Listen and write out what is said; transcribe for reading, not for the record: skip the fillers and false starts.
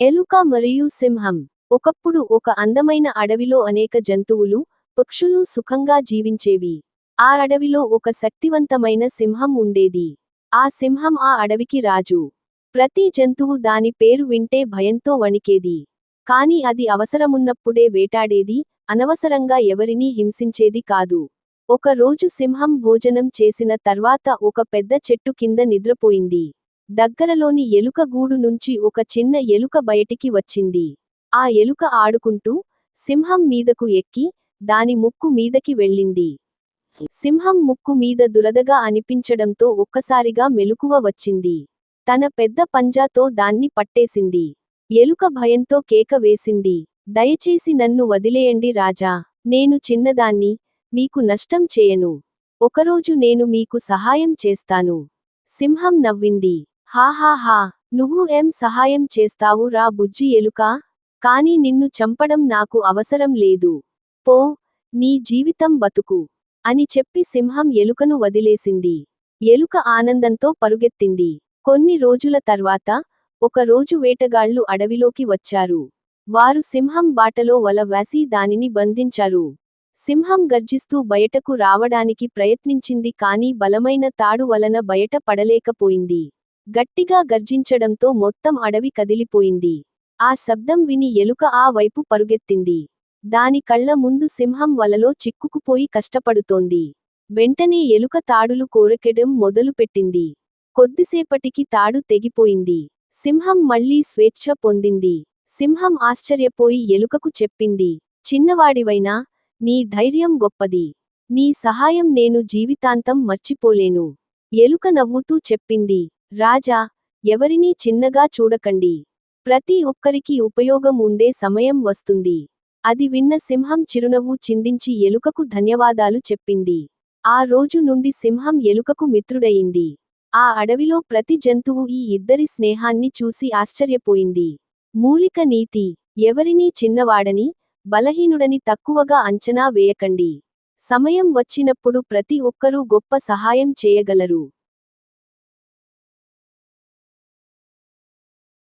ఎలుక మరియు సింహం. ఒకప్పుడు ఒక అందమైన అడవిలో అనేక జంతువులు, పక్షులు సుఖంగా జీవించేవి. ఆ అడవిలో ఒక శక్తివంతమైన సింహం ఉండేది. ఆ సింహం ఆ అడవికి రాజు. ప్రతి జంతువు దాని పేరు వింటే భయంతో వణికేది. కాని అది అవసరమున్నప్పుడే వేటాడేది, అనవసరంగా ఎవరినీ హింసించేది కాదు. ఒక రోజు సింహం భోజనం చేసిన తర్వాత ఒక పెద్ద చెట్టు కింద నిద్రపోయింది. దగ్గరలోని ఎలుక గూడు నుంచి ఒక చిన్న ఎలుక బయటికి వచ్చింది. ఆ ఎలుక ఆడుకుంటూ సింహం మీదకు ఎక్కి దాని ముక్కు మీదకి వెళ్ళింది. సింహం ముక్కు మీద దురదగా అనిపించడంతో ఒక్కసారిగా మెలకువ వచ్చింది. తన పెద్ద పంజాతో దాన్ని పట్టేసింది. ఎలుక భయంతో కేక వేసింది. దయచేసి నన్ను వదిలేయండి రాజా. నేను చిన్నదాన్ని, మీకు నష్టం చేయను. ఒకరోజు నేను మీకు సహాయం చేస్తాను. సింహం నవ్వింది. హాహాహా, నువ్వు ఏం సహాయం చేస్తావు రా బుజ్జి ఎలుకా? కాని నిన్ను చంపడం నాకు అవసరం లేదు. పో, నీ జీవితం బతుకు అని చెప్పి సింహం ఎలుకను వదిలేసింది. ఎలుక ఆనందంతో పరుగెత్తింది. కొన్ని రోజుల తర్వాత, ఒక రోజు వేటగాళ్లు అడవిలోకి వచ్చారు. వారు సింహం బాటలో వల వేసి దానిని బంధించారు. సింహం గర్జిస్తూ బయటకు రావడానికి ప్రయత్నించింది కానీ బలమైన తాడు వలన బయట పడలేకపోయింది. గట్టిగా గర్జించడంతో మొత్తం అడవి కదిలిపోయింది. ఆ శబ్దం విని ఎలుక ఆ వైపు పరుగెత్తింది. దాని కళ్ళ ముందు సింహం వలలో చిక్కుకుపోయి కష్టపడుతోంది. వెంటనే ఎలుక తాడులు కోరకెడం మొదలుపెట్టింది. కొద్దిసేపటికి తాడు తెగిపోయింది. సింహం మళ్లీ స్వేచ్ఛ పొందింది. సింహం ఆశ్చర్యపోయి ఎలుకకు చెప్పింది, చిన్నవాడివైనా, నీ ధైర్యం గొప్పది. నీ సహాయం నేను జీవితాంతం మర్చిపోలేను. ఎలుక నవ్వుతూ చెప్పింది, రాజా, ఎవరినీ చిన్నగా చూడకండి. ప్రతి ఒక్కరికి ఉపయోగం ఉండే సమయం వస్తుంది. అది విన్న సింహం చిరునవ్వు చిందించి ఎలుకకు ధన్యవాదాలు చెప్పింది. ఆ రోజు నుండి సింహం ఎలుకకు మిత్రుడయింది. ఆ అడవిలో ప్రతి జంతువు ఈ ఇద్దరి స్నేహాన్ని చూసి ఆశ్చర్యపోయింది. మూలిక నీతి: ఎవరినీ చిన్నవాడని, బలహీనుడని తక్కువగా అంచనా వేయకండి. సమయం వచ్చినప్పుడు ప్రతి ఒక్కరూ గొప్ప సహాయం చేయగలరు.